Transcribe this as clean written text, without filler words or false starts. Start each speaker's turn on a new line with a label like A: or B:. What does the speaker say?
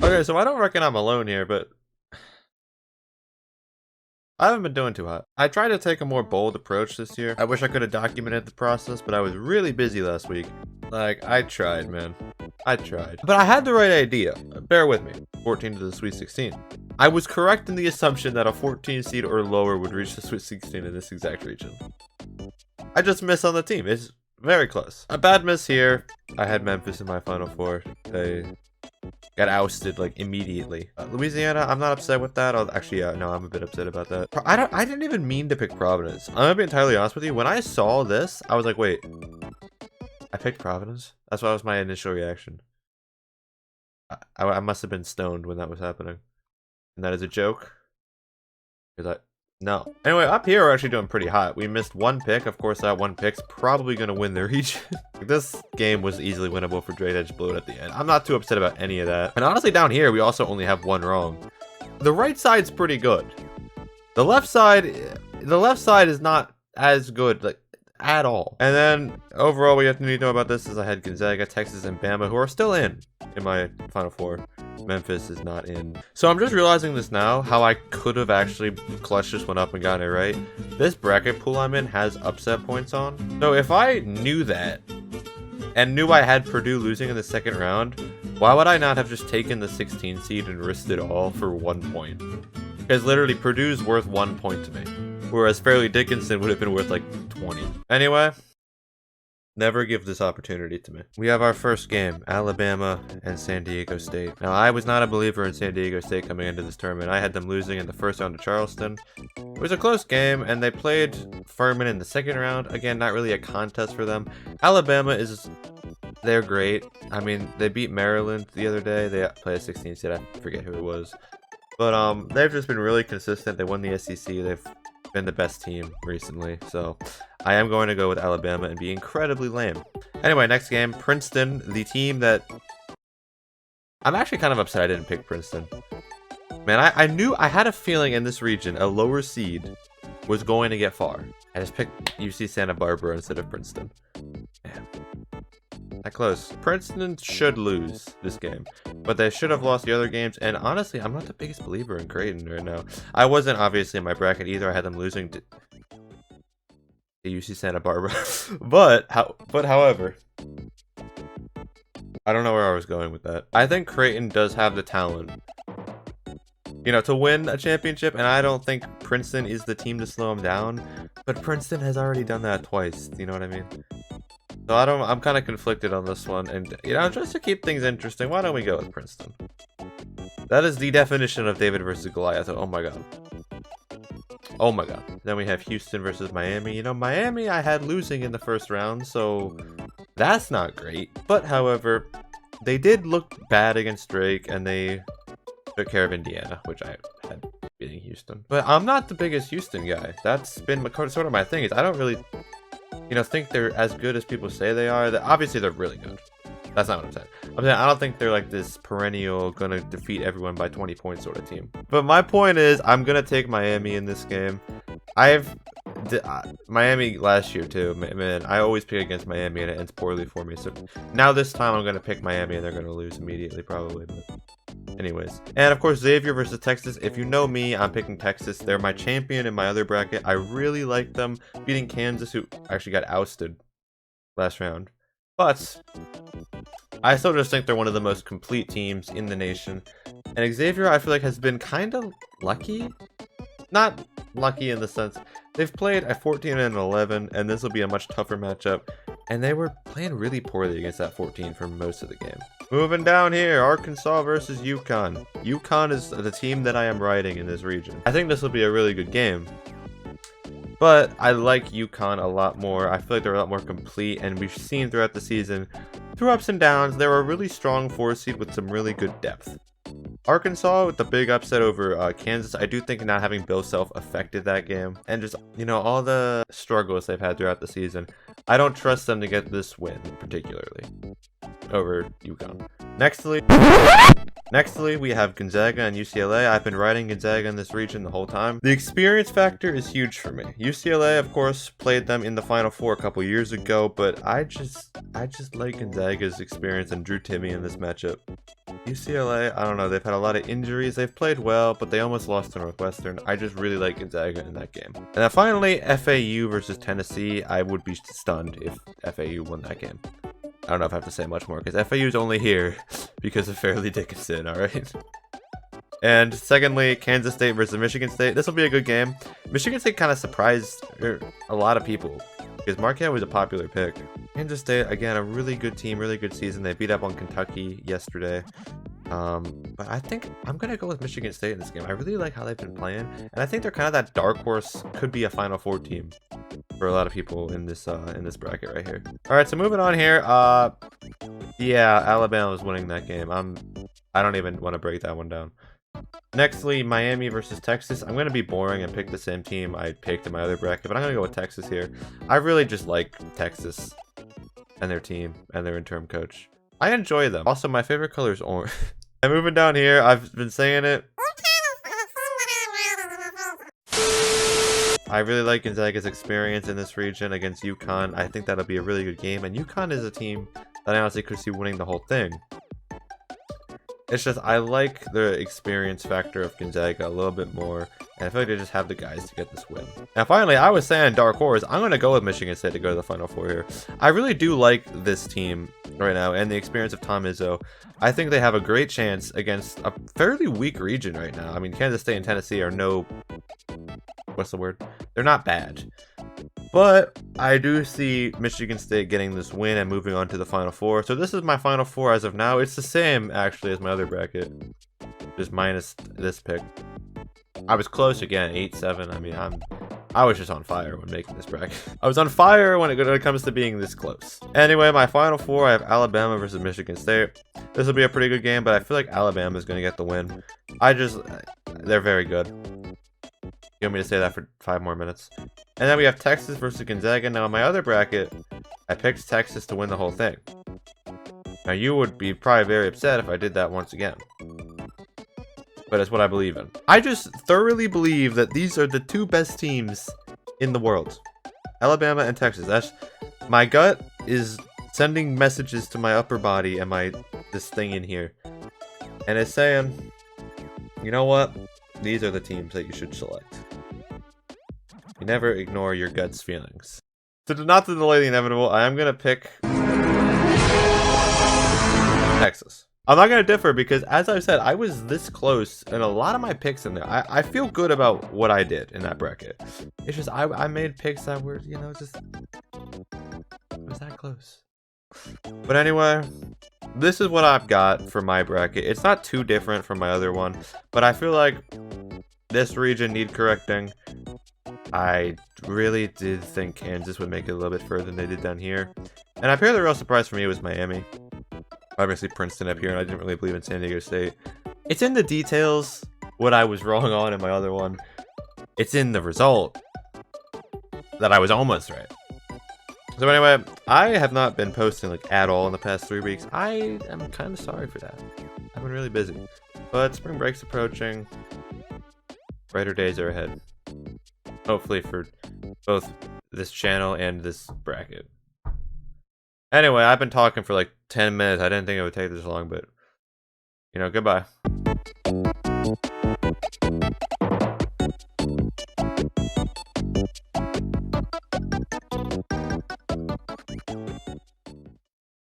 A: Okay, so I don't reckon I'm alone here, but I haven't been doing too hot. I tried to take a more bold approach this year. I wish I could have documented the process, but I was really busy last week. Like, I tried, man. I tried. But I had the right idea. Bear with me. 14 to the Sweet 16. I was correct in the assumption that a 14 seed or lower would reach the Sweet 16 in this exact region. I just missed on the team. It's very close. A bad miss here. I had Memphis in my Final Four. They got ousted like immediately. Louisiana, I'm not upset with that. Actually, yeah, no, I'm a bit upset about that. I didn't even mean to pick Providence. I'm gonna be entirely honest with you. When I saw this, I was like, wait, I picked Providence? That's what was my initial reaction. I must have been stoned when that was happening. And that is a joke? No. Anyway, up here we're actually doing pretty hot. We missed one pick. Of course, that one pick's probably going to win the region. This game was easily winnable for Drake Edge Blue at the end. I'm not too upset about any of that. And honestly, down here, we also only have one wrong. The right side's pretty good. The left side is not as good, like, at all. And then, overall, what you have to need to know about this is I had Gonzaga, Texas, and Bama, who are still in my Final Four. Memphis is not in. So I'm just realizing this now, how I could have actually clutched this one up and gotten it right. This bracket pool I'm in has upset points on. So if I knew that, and knew I had Purdue losing in the second round, why would I not have just taken the 16 seed and risked it all for 1 point? Because literally, Purdue's worth 1 point to me. Whereas Fairleigh Dickinson would have been worth like 20. Anyway, never give this opportunity to me. We have our first game, Alabama and San Diego State. Now, I was not a believer in San Diego State coming into this tournament. I had them losing in the first round to Charleston. It was a close game, and they played Furman in the second round. Again, not really a contest for them. Alabama they're great. I mean, they beat Maryland the other day. They played a 16 seed. I forget who it was. But they've just been really consistent. They won the SEC. They've been the best team recently, so I am going to go with Alabama and be incredibly lame. Anyway, next game, Princeton, the team that I'm actually kind of upset I didn't pick Princeton. Man, I had a feeling in this region a lower seed was going to get far. I just picked UC Santa Barbara instead of Princeton. Man, that close. Princeton should lose this game, but they should have lost the other games. And honestly, I'm not the biggest believer in Creighton right now. I wasn't obviously in my bracket either. I had them losing to UC Santa Barbara. but however, I don't know where I was going with that. I think Creighton does have the talent, you know, to win a championship, and I don't think Princeton is the team to slow them down. But Princeton has already done that twice. You know what I mean? So I'm kind of conflicted on this one, and you know, just to keep things interesting, why don't we go with Princeton? That is the definition of David versus Goliath. Oh my god. Oh my god. Then we have Houston versus Miami. You know, Miami I had losing in the first round, so that's not great. But however, they did look bad against Drake, and they took care of Indiana, which I had beating Houston. But I'm not the biggest Houston guy. That's been sort of my thing, is I don't really, you know, think they're as good as people say they are. Obviously, they're really good. That's not what I'm saying. I'm saying I don't think they're like this perennial, gonna defeat everyone by 20 points sort of team. But my point is, I'm gonna take Miami in this game. Miami last year too. Man, I always pick against Miami and it ends poorly for me. So now this time I'm gonna pick Miami and they're gonna lose immediately probably. But anyways, and of course Xavier versus Texas. If you know me, I'm picking Texas. They're my champion in my other bracket. I really like them beating Kansas, who actually got ousted last round. But I still just think they're one of the most complete teams in the nation. And Xavier, I feel like, has been kind of lucky. Not lucky in the sense they've played a 14 and an 11, and this will be a much tougher matchup. And they were playing really poorly against that 14 for most of the game. Moving down here, Arkansas versus UConn. UConn is the team that I am riding in this region. I think this will be a really good game. But I like UConn a lot more. I feel like they're a lot more complete, and we've seen throughout the season, through ups and downs, they were a really strong 4 seed with some really good depth. Arkansas with the big upset over Kansas, I do think not having Bill Self affected that game. And just, you know, all the struggles they've had throughout the season, I don't trust them to get this win particularly. over UConn. Nextly, we have Gonzaga and UCLA. I've been riding Gonzaga in this region the whole time. The experience factor is huge for me. UCLA, of course, played them in the Final Four a couple years ago, but I just like Gonzaga's experience and Drew Timme in this matchup. UCLA, I don't know, they've had a lot of injuries. They've played well, but they almost lost to Northwestern. I just really like Gonzaga in that game. And then finally, FAU versus Tennessee. I would be stunned if FAU won that game. I don't know if I have to say much more, because FAU is only here because of Fairleigh Dickinson, alright? And secondly, Kansas State versus Michigan State. This will be a good game. Michigan State kind of surprised a lot of people, because Marquette was a popular pick. Kansas State, again, a really good team, really good season. They beat up on Kentucky yesterday. But I think I'm going to go with Michigan State in this game. I really like how they've been playing, and I think they're kind of that dark horse, could be a Final Four team for a lot of people in this bracket right here. All right, so moving on here. Yeah, Alabama was winning that game. I don't even want to break that one down. Nextly, Miami versus Texas. I'm going to be boring and pick the same team I picked in my other bracket, but I'm going to go with Texas here. I really just like Texas and their team and their interim coach. I enjoy them. Also, my favorite color is orange. And moving down here, I've been saying it. I really like Gonzaga's experience in this region against UConn. I think that'll be a really good game. And UConn is a team that I honestly could see winning the whole thing. It's just, I like the experience factor of Gonzaga a little bit more, and I feel like they just have the guys to get this win. And finally, I was saying dark horse. I'm going to go with Michigan State to go to the Final Four here. I really do like this team right now, and the experience of Tom Izzo. I think they have a great chance against a fairly weak region right now. I mean, Kansas State and Tennessee are no... what's the word? They're not bad. But I do see Michigan State getting this win and moving on to the Final Four. So this is my Final Four as of now. It's the same, actually, as my other bracket. Just minus this pick. I was close again, 8-7. I mean, I was just on fire when making this bracket. I was on fire when it comes to being this close. Anyway, my Final Four, I have Alabama versus Michigan State. This will be a pretty good game, but I feel like Alabama is going to get the win. They're very good. You want me to say that for 5 more minutes? And then we have Texas versus Gonzaga. Now, in my other bracket, I picked Texas to win the whole thing. Now, you would be probably very upset if I did that once again. But it's what I believe in. I just thoroughly believe that these are the 2 best teams in the world. Alabama and Texas. My gut is sending messages to my upper body and this thing in here. And it's saying, you know what? These are the teams that you should select. You never ignore your gut's feelings. So not to delay the inevitable, I am going to pick Texas. I'm not going to differ because, as I said, I was this close in a lot of my picks in there. I feel good about what I did in that bracket. It's just I made picks that were, just... it was that close. But anyway, this is what I've got for my bracket. It's not too different from my other one, but I feel like this region need correcting. I really did think Kansas would make it a little bit further than they did down here. And I feel the real surprise for me was Miami. Obviously Princeton up here, and I didn't really believe in San Diego State. It's in the details what I was wrong on in my other one. It's in the result that I was almost right. So anyway, I have not been posting at all in the past 3 weeks. I am kind of sorry for that. I've been really busy. But spring break's approaching. Brighter days are ahead. Hopefully for both this channel and this bracket. Anyway, I've been talking for 10 minutes. I didn't think it would take this long, but, goodbye.